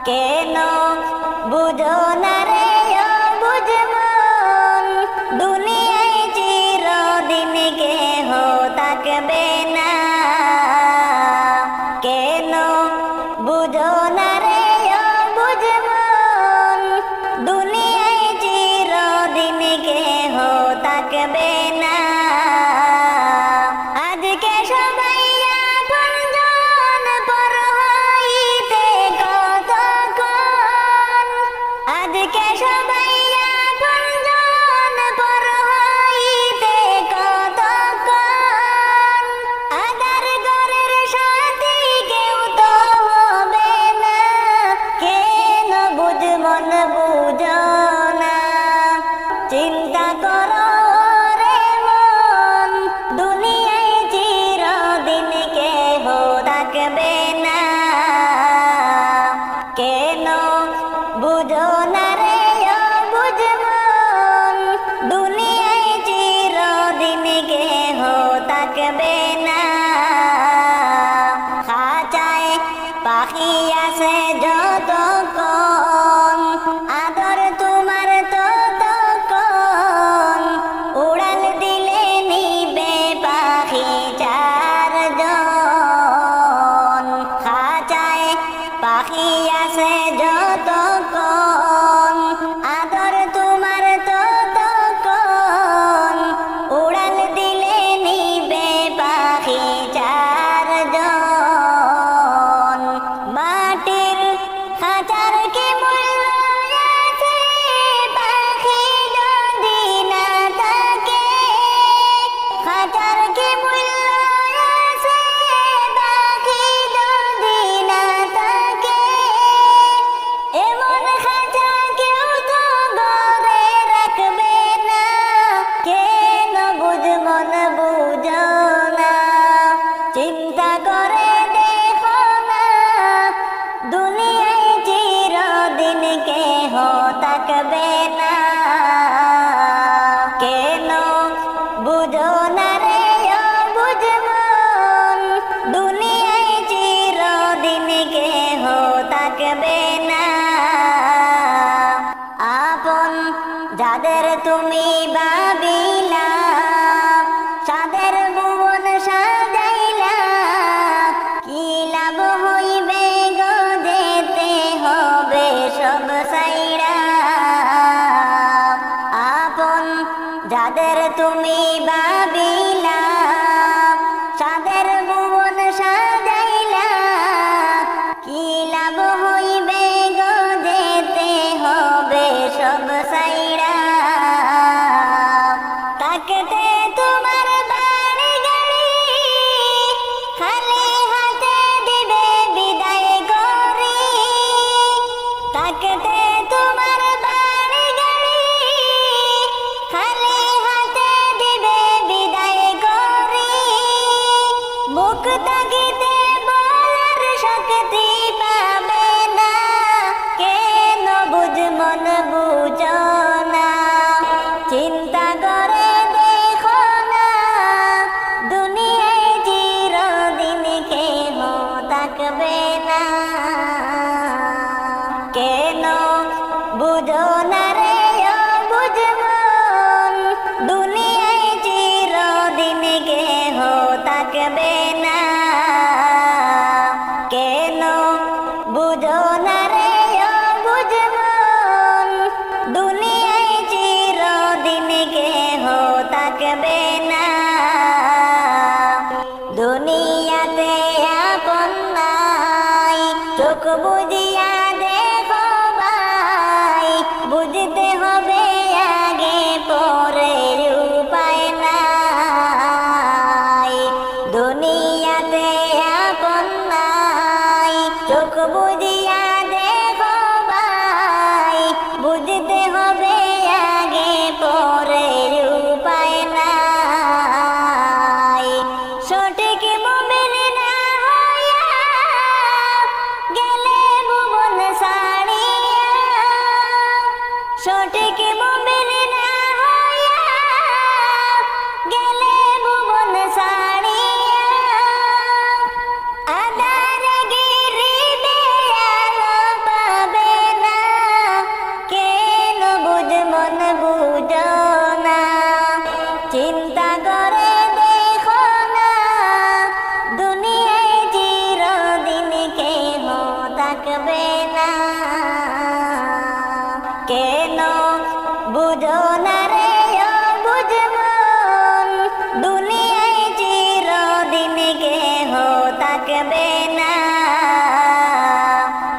কেন বুঝো না রে অবুঝ মন, দুনিয়ায় চিরদিন কেহ থাকবে না। কেন বুঝো না রে অবুঝ মন, দুনিয়ায় চিরদিন কেহ থাকবে না। আজকে সবাই আপনজন, পর হইতে কতক্ষণ। আজকে সবাই আপনজন, পর হইতে কতক্ষণ। আদার ঘরের সাথী কেউ তো হবে না, কেন বুঝ মন বুঝো না। চিন্তা করো রে মন, দুনিয়ায় চিরদিন কেহ থাকবে না। কেন বুঝো না রে অবুঝ মন, দুনিয়ায় চিরদিন কেহ থাকবে না। খাঁচায় পাখি আছে যতক্ষণ, আদর তোমার ততক্ষণ। উড়াল দিলে নিবে পাখি চারজন। খাঁচায় পাখি আছে যতক্ষণ, আদর তোমার ততক্ষণ। উড়াল দিলে নিবে পাখি চারজন। মাটির খাঁচার কি মূল্য আছে, পাখি যদি না থাকে। খাঁচার কি মূল্য আছে, পাখি যদি না থাকে। এমন খাঁচা কেউ তো ঘরে রাখবে না, কেন বুঝ মন বুঝো না। চিন্তা করে দেখো না, দুনিয়ায় চিরদিন কেহ থাকবে না। কেন বুঝো না রে অবুঝ মন, দুনিয়ায় চিরদিন কেহ থাকবে না। আপন যাদের তুমি ভাবিলা, সাদের ভুবন সাজাইলা। কি লাভ হইবে গো, যেতে হবে সব সাইরা। আপন যাদের তুমি ভাবিলা, সাদের ভুবন সাজাইলা। কি লাভ হইবে গো, যেতে হবে সব সাইরা। থাকতে তোমার বাড়ি গাড়ি, খালি হাতে দিবে বিদায় করি। থাকতে তোমার বাড়ি গাড়ি, খালি হাতে দিবে বিদায় করি। মুখ তাকিতে বলার শক্তি পাবে না, কেন বুঝ মন বুঝো না। চিন্তা করে দেখো না, দুনিয়ায় চিরদিন কেহ থাকবে না। কেন বুঝো না রে অবুঝ মন, দুনিয়ায় চিরদিন কেহ থাকবে না। কেন বুঝো না রে অবুঝ মন, দুনিয়ায় চিরদিন কেহ থাকবে না। দুনিয়াতে আপন নাই, চোখ বুঝিয়া দেখো ভাই। বুঝতে হবে আগে পরে উপায় নাই। দুনিয়াতে আপন নাই, চোখ বুঝিয়া দেখো ভাই। বুঝতে হবে আগে পরে উপায় নাই। সঠিক মুমিন না হইয়া গেলে ভুবন ছাড়িয়া। সঠিক মুমিন না হইয়া গেলে ভুবন ছাড়িয়া। আদার গিরিবে আলো থাকবে না। কেন বুঝো না রে ও বুঝমন, দুনিয়ায় চিরদিন কেহ থাকবে না।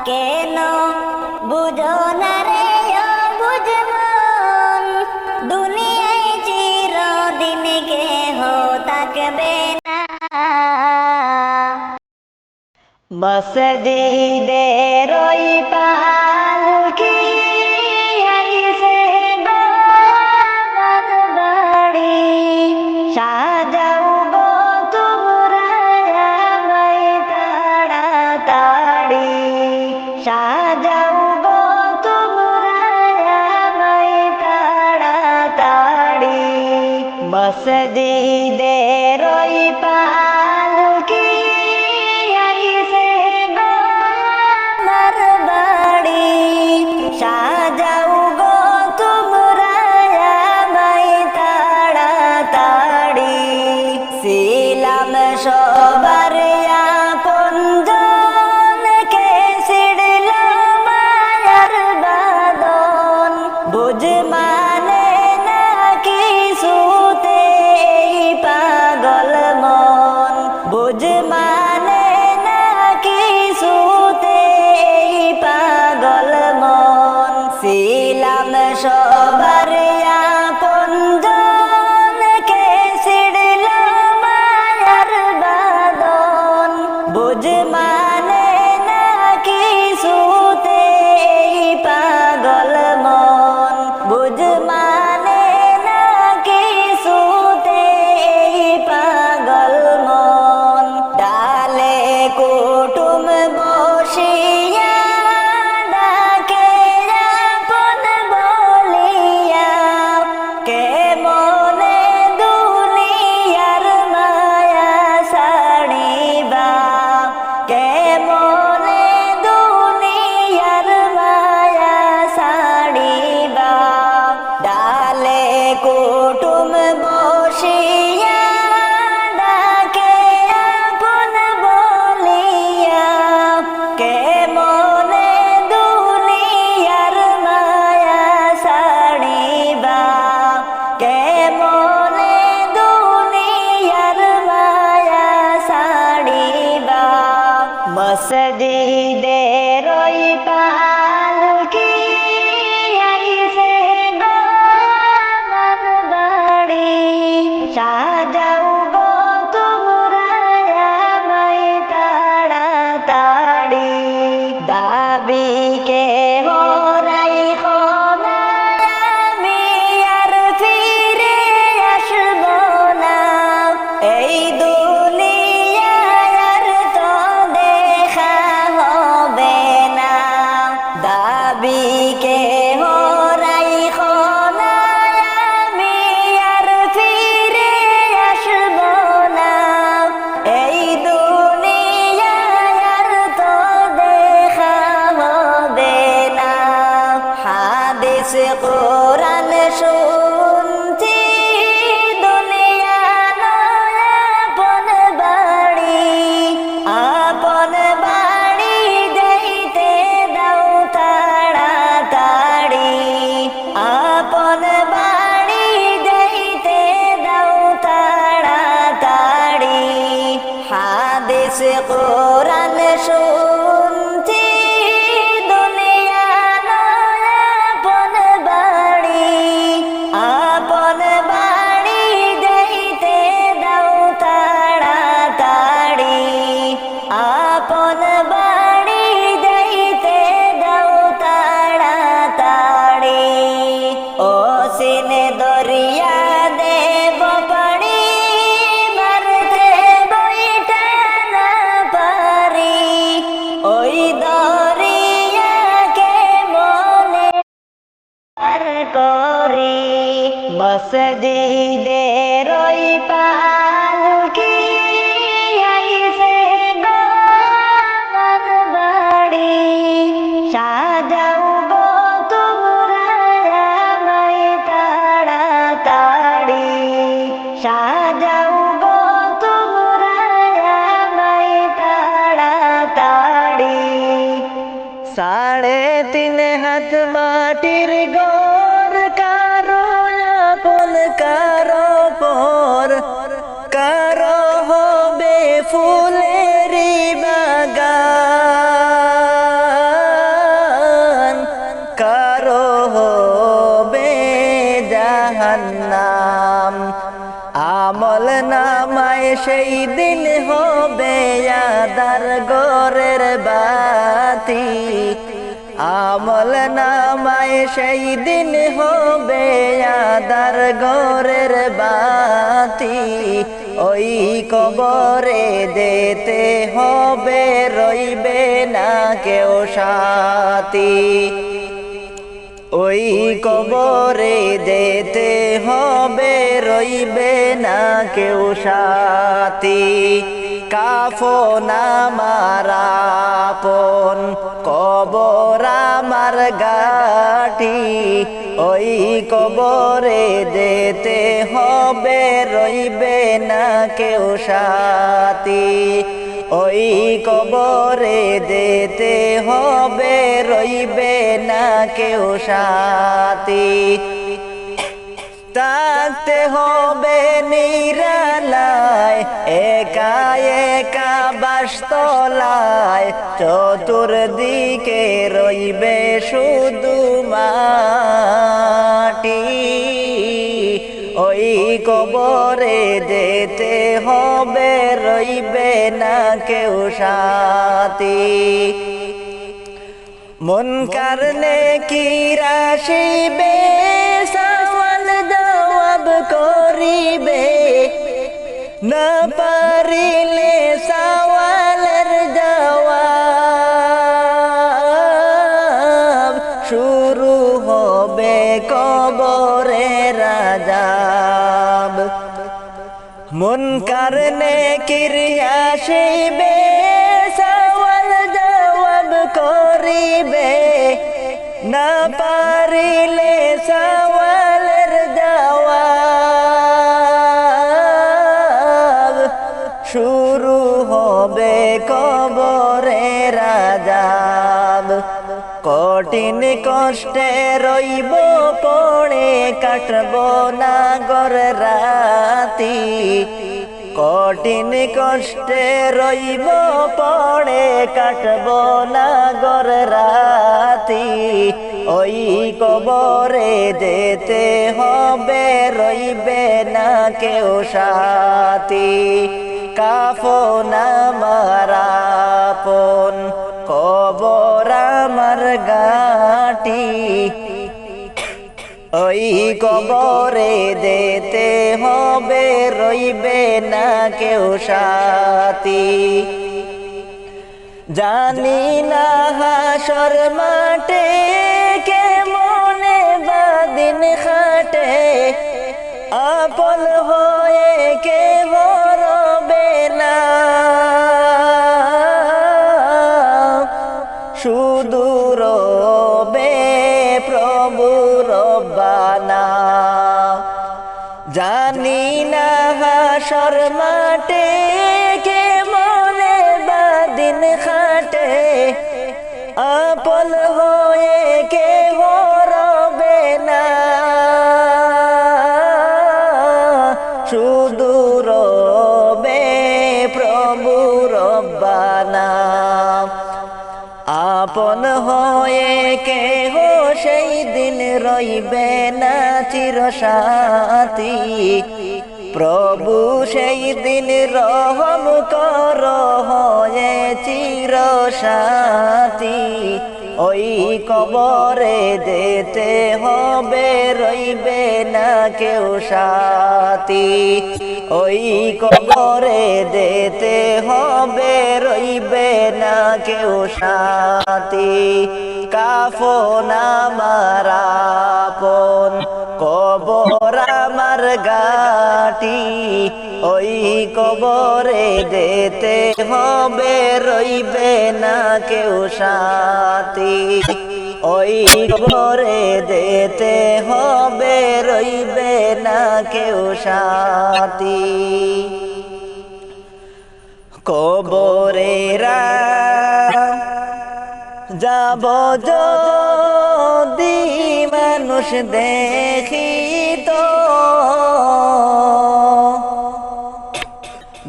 কেন বুঝো না রে ও বুঝমন, দুনিয়ায় চিরদিন কেহ থাকবে না। মসজিদের ওই পালকি আইছে গো আমার বাড়ি, সাজাও গো তোমরা আমায় তাড়াতাড়ি, সাজাও গো তোমরা আমায় তাড়াতাড়ি। মসজিদের ওই পালকি আইছে গো আমার বাড়ি, সাজাও গো তোমরা আমায় তাড়াতাড়ি। ছিলাম সবার আপনজন, কে ছিড়ল মায়ার বাঁধন, বুঝ মানে না কিছুতে পাগল মন, বুঝ মানে না কিছুতে পাগল মন। ছিলাম সবার আপনজন, কে ছিড়ল মায়ার বাঁধন, বুঝ মানে না কিছুতে পাগল মন, বুঝ মানে না কিছুতে পাগল মন। ডালে কুটুম বসিয়া ডাকে আপন বলিয়া, কে মনে দুনিয়ার মায়া ছাড়িবা, কে মনে দুনিয়ার মায়া ছাড়িবা। ডালে কুটুম বসিয়া ডাকে আপন বলিয়া, কে মনে দুনিয়ার মায়া ছাড়িবা, কে মনে দুনিয়ার মায়া ছাড়িবা। মসজিদের ওই পালকি আইছে গো আমার বাড়ি, সাজাও গো তোমরা আমায় তাড়াতাড়ি। দাবি কে রাইখো না, আমি আর ফিরে আসব না। এই দুনিয়ায় আর তো দেখা হবে না। দাবি কে রাইখো না, আমি আর ফিরে আসব না। এই দুনিয়ায় আর তো দেখা হবে না। হাদিস কোরআন শুনছি, দুনিয়া নয় আপন বাড়ি, আপন বাড়ি যাইতে দাও তাড়াতাড়ি, আপন বাড়ি যাইতে দাও তাড়াতাড়ি। হাদিস কোরআন শুনছি, দুনিয়া নয় আপন বাড়ি, আপন বাড়ি যাইতে দাও তাড়াতাড়ি, আপন বাড়ি যাইতে দাও তাড়াতাড়ি। ও সিনে দরিয়া দেব পাড়ি, মারতে বইটা না পারি, ওই দরিয়াকে মনে আর করি। মসজিদের ওই পালকি আইছে গো আমার বাড়ি, সাজাও গো তোমরা আমায় তাড়াতাড়ি, সাজাও গো তোমরা আমায় তাড়াতাড়ি। 3.5 হাত মাটির ঘর, কারো আপন কারো পর, কারো হবে ফুলেরি বাগান, কারো হবে জাহান্নাম। আমল নামায় সেই দিন হবে আদার ঘরের বাতি, আমল নামায় সেই দিন হবে আদার ঘরের বাতি। ওই কবরে যেতে হবে, রইবে না কেউ সাথী। ওই কবরে যেতে হবে, রইবে না কেউ সাথী। কাফন আমার আপন, কবর আমার ঘাটি। ওই কবরে যেতে হবে, রইবে না কেউ সাথী। ওই কবরে যেতে হবে, রইবে না কেউ সাথী। থাকতে হবে নিরালায়, একা একা বাসতলায়, চতুর্দিকে রইবে শুধু মাটি। ওই কবরে যেতে হবে, রইবে না কেউ সাথী। মুনকার নেকির আসিবে, সওয়াল জবাব করিবে, না পারিলে সওয়ালের জবাব। শুরু হবে কবরের আযাব। মুনকার নেকির আসিবে, সওয়াল জবাব করিবে, না পারিলে সওয়ালের জবাব। শুরু হবে কবরের আযাব। কঠিন কষ্টে রইব পড়ে, কাটব না গর রাতি। কঠিন কষ্টে রইব পড়ে, কাটব না গর রাতি। ওই কবরে যেতে হবে, রইবে না কেউ সাথী। কাফন আমার আপন, কবর আমার ঘাটি। ওই কবরে যেতে হবে, রইবে না কেউ সাথী। জানি না হাসর মাঠে কেমনে বাদিন খাটে, আপন হয়ে কেহ রবে না। শুধু রবে প্রভু রব্বানা। জানি না হাসর মাঠে কেমনে বাদিন খাটে, আপন হয়ে কেহ রবে না। শুধু রবে প্রভু রব্বানা। আপন হয়ে কেহ সেই দিন রইবে না চিরসাথী। প্রভু সেই দিন রহম কর হয়ে চিরসাথী। ওই কবরে যেতে হবে, রইবে না কেউ সাথী। ওই কবরে যেতে হবে, রইবে না কেউ সাথী। কাফন আমার আপন, কবর আমার ঘাটি। ওই কবরে যেতে হবে, রইবে না কেউ সাথী। ওই কবরে যেতে হবে, রইবে না কেউ সাথী। কবরেরা যাব যদি মানুষ দেখিত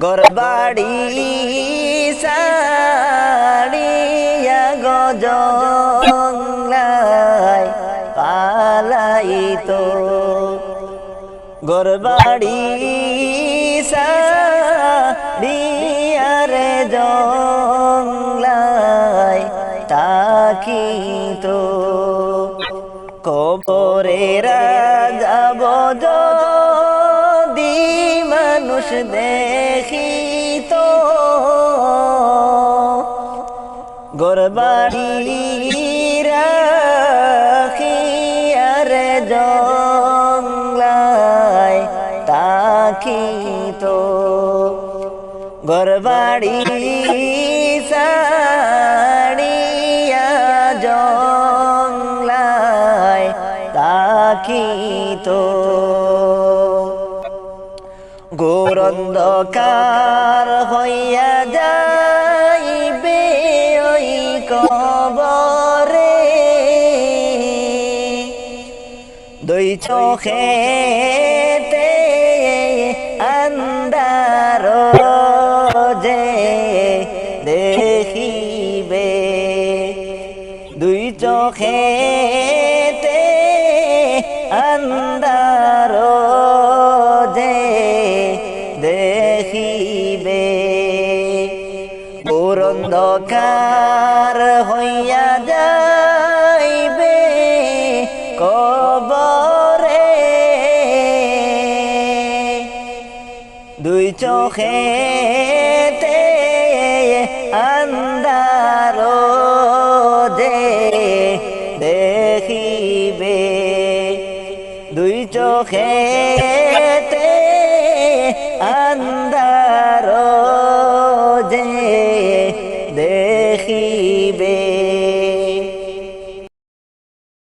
ঘরবাড়ি সাড়িয়া গজংলায় পালাইতো ঘরবাড়ি সাড়িয়া রে জংলায় তাকিতো কবরেরা যাব যদি মানুষ দেখিত ঘরবাড়ি রাখিয়া রে জংলায় তাকিতো ঘরবাড়ি সাড়িয়া জংলায় তাকিতো ঘোর অন্ধকার হইয়া যাইবে ওই কবরে দুই চোখেতে আন্ধার যে দেখিবে দুই চোখেতে আন্ধার যে দেখিবে ঘোর অন্ধকার হইয়া যাইবে কবরে দুই চোখেতে আন্ধার যে দেখিবে দুই চোখেতে